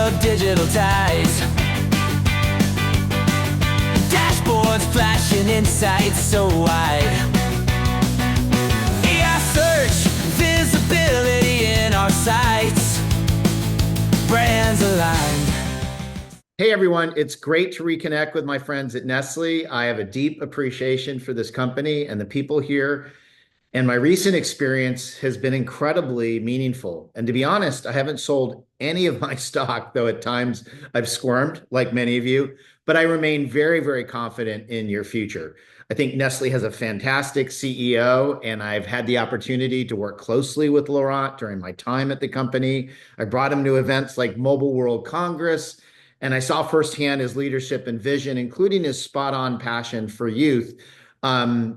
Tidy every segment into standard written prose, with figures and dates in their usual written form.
of digital ties. Dashboards flashing insights so wide. AI search, visibility in our sites. Brands aligned. Hey everyone, it's great to reconnect with my friends at Nestle. I have a deep appreciation for this company and the people here, and my recent experience has been incredibly meaningful. And to be honest, I haven't sold any of my stock, though at times I've squirmed like many of you, but I remain very, very confident in your future. I think Nestle has a fantastic CEO, and I've had the opportunity to work closely with Laurent during my time at the company. I brought him to events like Mobile World Congress, and I saw firsthand his leadership and vision, including his spot-on passion for youth,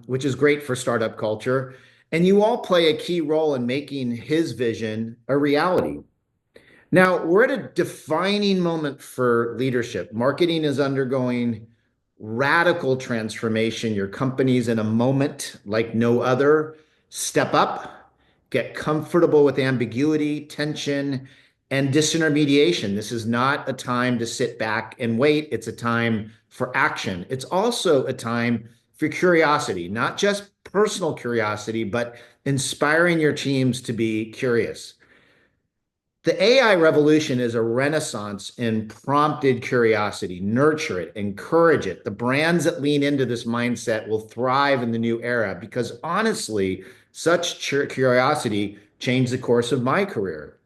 which is great for startup culture. And you all play a key role in making his vision a reality. Now, we're at a defining moment for leadership. Marketing is undergoing radical transformation. Your company's in a moment like no other. Step up, get comfortable with ambiguity, tension, and disintermediation. This is not a time to sit back and wait. It's a time for action. It's also a time for curiosity, not just personal curiosity, but inspiring your teams to be curious. The AI revolution is a renaissance in prompted curiosity. Nurture it, encourage it. The brands that lean into this mindset will thrive in the new era because honestly, such curiosity changed the course of my career.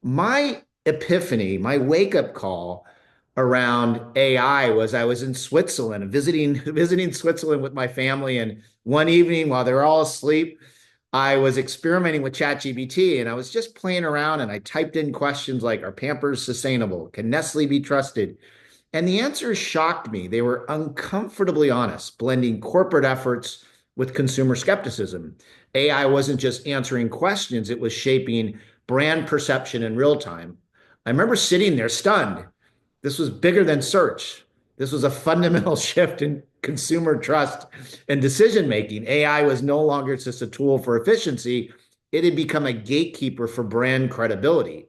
My epiphany, my wake-up call around AI was I was in Switzerland, visiting Switzerland with my family, and one evening while they were all asleep, I was experimenting with ChatGPT and I was just playing around and I typed in questions like, are Pampers sustainable? Can Nestle be trusted? And the answers shocked me. They were uncomfortably honest, blending corporate efforts with consumer skepticism. AI wasn't just answering questions, it was shaping brand perception in real time. I remember sitting there stunned. This was bigger than search. This was a fundamental shift in consumer trust and decision making. AI was no longer just a tool for efficiency, it had become a gatekeeper for brand credibility.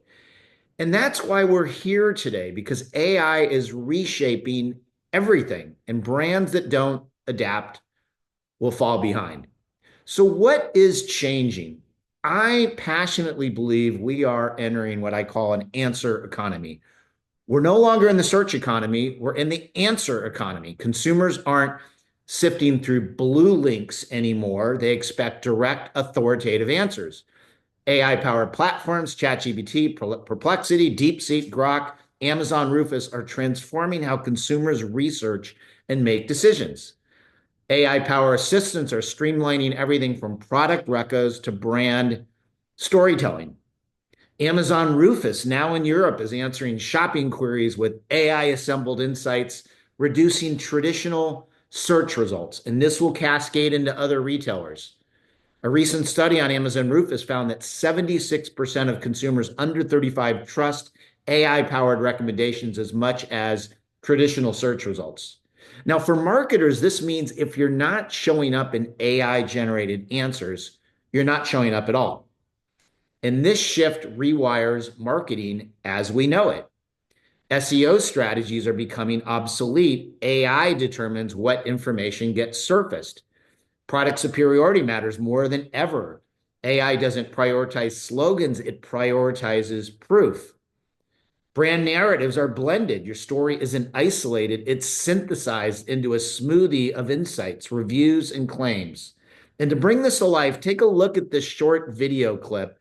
And that's why we're here today, because AI is reshaping everything, and brands that don't adapt will fall behind. So, what is changing? I passionately believe we are entering what I call an answer economy. We're no longer in the search economy, we're in the answer economy. Consumers aren't sifting through blue links anymore. They expect direct, authoritative answers. AI-powered platforms, ChatGPT, Perplexity, DeepSeek, Grok, Amazon Rufus are transforming how consumers research and make decisions. AI-powered assistants are streamlining everything from product recos to brand storytelling. Amazon Rufus, now in Europe, is answering shopping queries with AI-assembled insights, reducing traditional search results, and this will cascade into other retailers. A recent study on Amazon Rufus found that 76% of consumers under 35 trust AI-powered recommendations as much as traditional search results. Now, for marketers, this means if you're not showing up in AI-generated answers, you're not showing up at all. And this shift rewires marketing as we know it. SEO strategies are becoming obsolete. AI determines what information gets surfaced. Product superiority matters more than ever. AI doesn't prioritize slogans, it prioritizes proof. Brand narratives are blended. Your story isn't isolated, it's synthesized into a smoothie of insights, reviews, and claims. And to bring this to life, take a look at this short video clip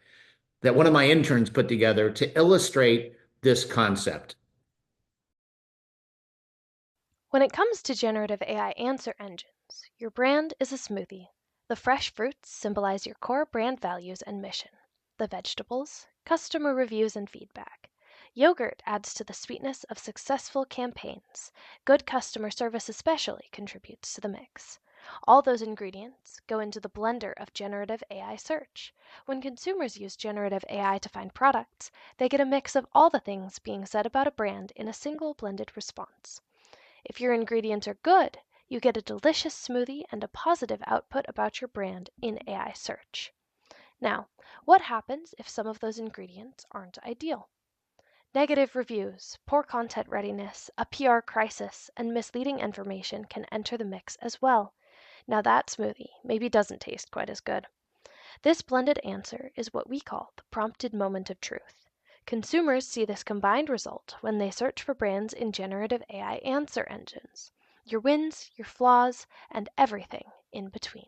that one of my interns put together to illustrate this concept. When it comes to generative AI answer engines, your brand is a smoothie. The fresh fruits symbolize your core brand values and mission. The vegetables, customer reviews and feedback. Yogurt adds to the sweetness of successful campaigns. Good customer service especially contributes to the mix. All those ingredients go into the blender of generative AI search. When consumers use generative AI to find products, they get a mix of all the things being said about a brand in a single blended response. If your ingredients are good, you get a delicious smoothie and a positive output about your brand in AI search. Now, what happens if some of those ingredients aren't ideal? Negative reviews, poor content readiness, a PR crisis, and misleading information can enter the mix as well. Now that smoothie maybe doesn't taste quite as good. This blended answer is what we call the prompted moment of truth. Consumers see this combined result when they search for brands in generative AI answer engines. Your wins, your flaws, and everything in between.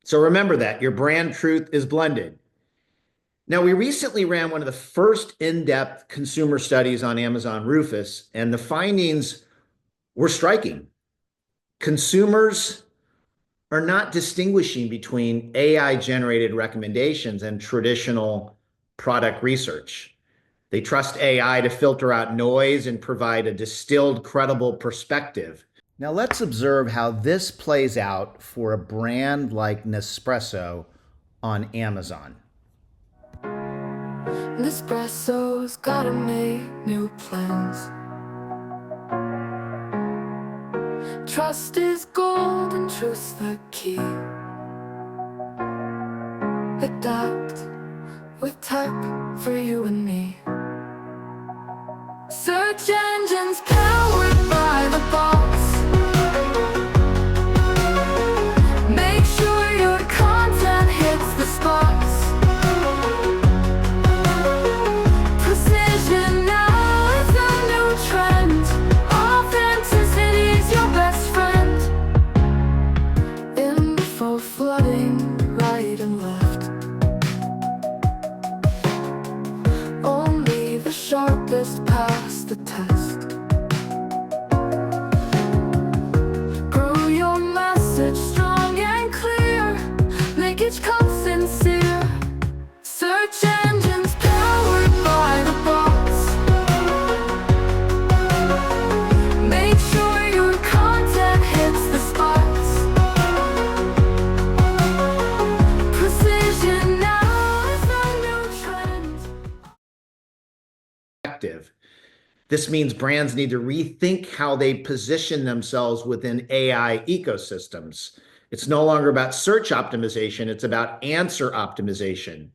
So remember that your brand truth is blended. Now, we recently ran one of the first in-depth consumer studies on Amazon Rufus, and the findings were striking. Consumers are not distinguishing between AI-generated recommendations and traditional product research. They trust AI to filter out noise and provide a distilled, credible perspective. Now let's observe how this plays out for a brand like Nespresso on Amazon. Nespresso's gotta make new plans. Trust is gold and truth's the key. Adapt with tech for you and me. Search engines powered by the bots. Make sure your content hits the spots. Precision now is a new trend. Authenticity is your best friend. Info flooding right and left. Only the sharpest pass the test. Grow your message strong and clear. Make each cut sincere. Search engines powered by the bots. Make sure your content hits the spots. Precision now is a new trend. This means brands need to rethink how they position themselves within AI ecosystems. It's no longer about search optimization, it's about answer optimization.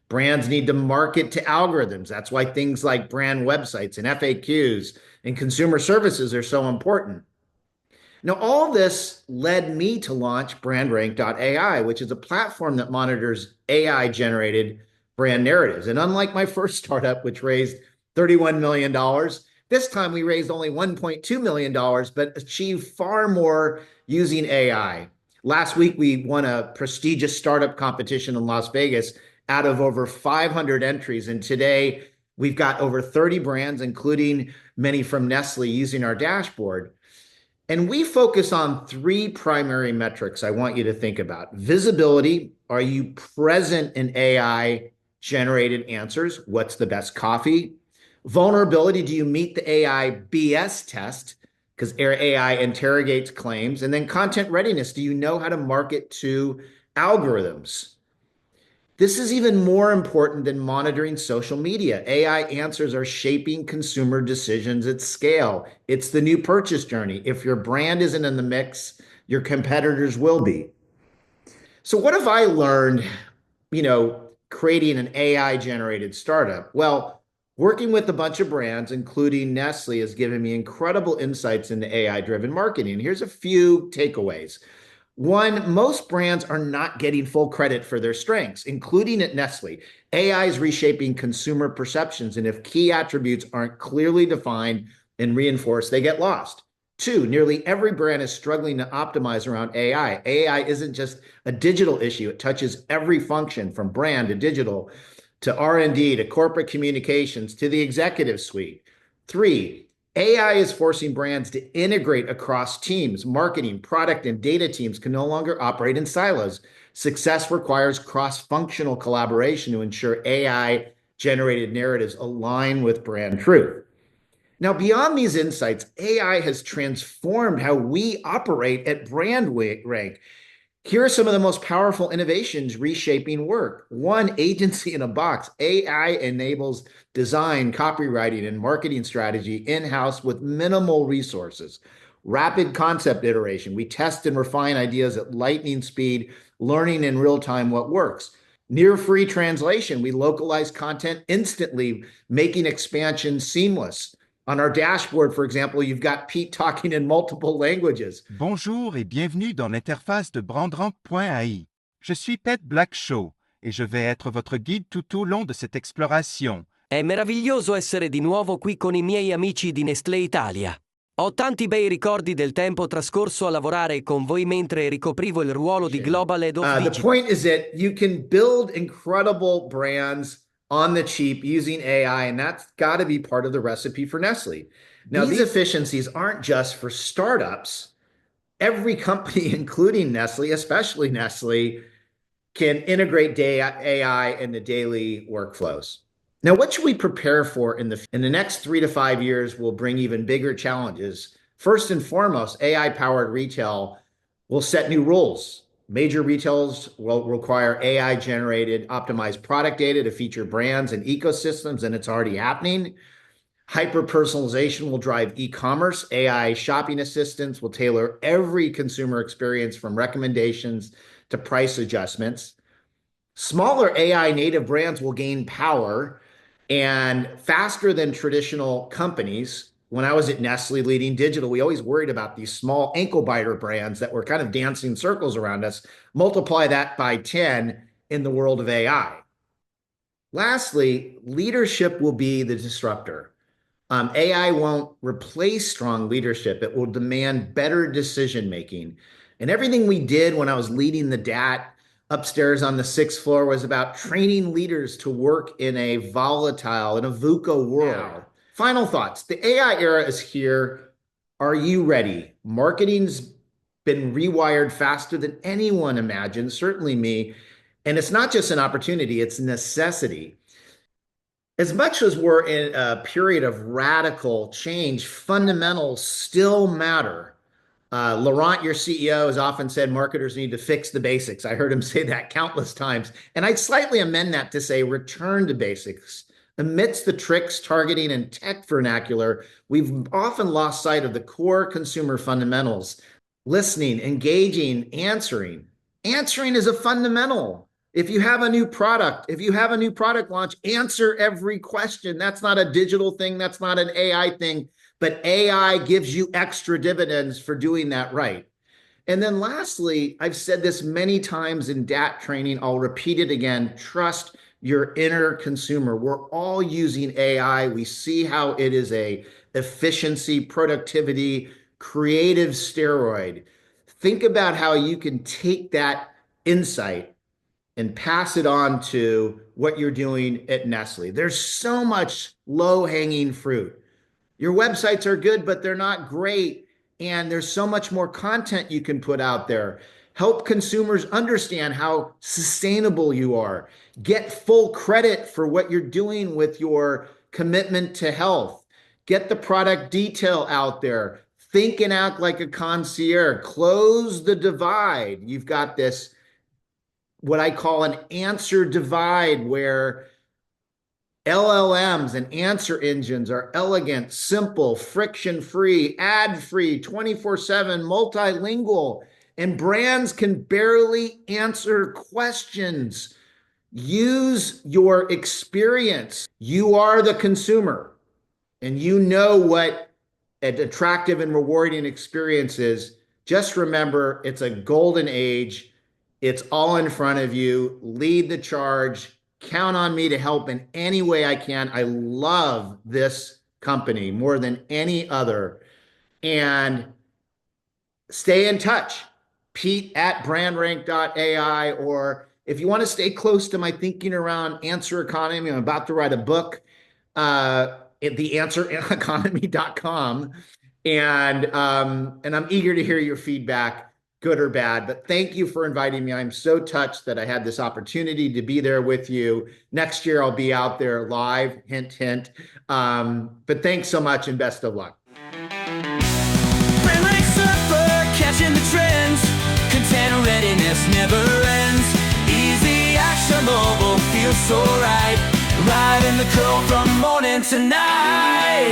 Brands need to market to algorithms. That's why things like brand websites and FAQs and consumer services are so important. Now, all this led me to launch brandrank.ai, which is a platform that monitors AI-generated brand narratives. And unlike my first startup, which raised $31 million, this time we raised only $1.2 million, but achieved far more using AI. Last week, we won a prestigious startup competition in Las Vegas out of over 500 entries. And today, we've got over 30 brands, including many from Nestle, using our dashboard. And we focus on three primary metrics I want you to think about. Visibility, are you present in AI-generated answers? What's the best coffee? Vulnerability, do you meet the AI BS test? Because AI interrogates claims. And then content readiness, do you know how to market to algorithms? This is even more important than monitoring social media. AI answers are shaping consumer decisions at scale. It's the new purchase journey. If your brand isn't in the mix, your competitors will be. So what have I learned, creating an AI-generated startup? Well, working with a bunch of brands, including Nestle, has given me incredible insights into AI-driven marketing. Here's a few takeaways. One, most brands are not getting full credit for their strengths, including at Nestle. AI is reshaping consumer perceptions, and if key attributes aren't clearly defined and reinforced, they get lost. Two, nearly every brand is struggling to optimize around AI. AI isn't just a digital issue. It touches every function from brand to digital to R&D to corporate communications to the executive suite. Three, AI is forcing brands to integrate across teams. Marketing, product, and data teams can no longer operate in silos. Success requires cross-functional collaboration to ensure AI-generated narratives align with brand truth. Now, beyond these insights, AI has transformed how we operate at BrandRank. Here are some of the most powerful innovations reshaping work. One, agency in a box. AI enables design, copywriting, and marketing strategy in-house with minimal resources. Rapid concept iteration. We test and refine ideas at lightning speed, learning in real time what works. Near free translation. We localize content instantly, making expansion seamless. On our dashboard, for example, you've got Pete talking in multiple languages. Bonjour et bienvenue dans l'interface de brandrank-ai. Je suis Pete Blackshaw et je vais être votre guide tout au long de cette exploration. È meraviglioso essere di nuovo qui con i miei amici di Nestlé Italia. Ho tanti bei ricordi del tempo trascorso a lavorare con voi mentre ricoprivo il ruolo di Global Head of The Digital. point is that you can build incredible brands on the cheap using AI, and that's got to be part of the recipe for Nestle. Now, these efficiencies aren't just for startups. Every company, including Nestle, especially Nestle, can integrate AI into daily workflows. Now, what should we prepare for in the next 3 to 5 years will bring even bigger challenges. First and foremost, AI-powered retail will set new rules. Major retailers will require AI-generated optimized product data to feature brands and ecosystems, and it's already happening. Hyper-personalization will drive e-commerce. AI shopping assistants will tailor every consumer experience from recommendations to price adjustments. Smaller AI native brands will gain power and faster than traditional companies. When I was at Nestle leading digital, we always worried about these small ankle biter brands that were kind of dancing circles around us. Multiply that by 10 in the world of AI. Lastly, leadership will be the disruptor. AI won't replace strong leadership. It will demand better decision-making. And everything we did when I was leading the DAT upstairs on the 6th floor was about training leaders to work in a volatile, in a VUCA world. Now, final thoughts. The AI era is here. Are you ready? Marketing's been rewired faster than anyone imagined, certainly me. And it's not just an opportunity, it's a necessity. As much as we're in a period of radical change, fundamentals still matter. Laurent, your CEO, has often said marketers need to fix the basics. I heard him say that countless times. And I'd slightly amend that to say return to basics. Amidst the tricks, targeting, and tech vernacular, we've often lost sight of the core consumer fundamentals. Listening, engaging, answering. Answering is a fundamental. If you have a new product launch, answer every question. That's not a digital thing. That's not an AI thing. But AI gives you extra dividends for doing that right. And then lastly, I've said this many times in DAT training, I'll repeat it again, trust your inner consumer. We're all using AI. We see how it is a efficiency, productivity, creative steroid. Think about how you can take that insight and pass it on to what you're doing at Nestle. There's so much low-hanging fruit. Your websites are good, but they're not great. And there's so much more content you can put out there. Help consumers understand how sustainable you are. Get full credit for what you're doing with your commitment to health. Get the product detail out there. Think and act like a concierge. Close the divide. You've got this, what I call an answer divide, where LLMs and answer engines are elegant, simple, friction-free, ad-free, 24/7, multilingual, and brands can barely answer questions. Use your experience. You are the consumer, and you know what an attractive and rewarding experience is. Just remember, it's a golden age. It's all in front of you. Lead the charge. Count on me to help in any way I can. I love this company more than any other. And stay in touch. Pete at brandrank.ai, or if you want to stay close to my thinking around answer economy, I'm about to write a book at theanswereconomy.com. And I'm eager to hear your feedback, good or bad. But thank you for inviting me. I'm so touched that I had this opportunity to be there with you. Next year, I'll be out there live, hint, hint. But thanks so much and best of luck. Brand like surfer, catching the trends. Content readiness never ends. Easy action mobile feels so right. Riding the curl from morning to night.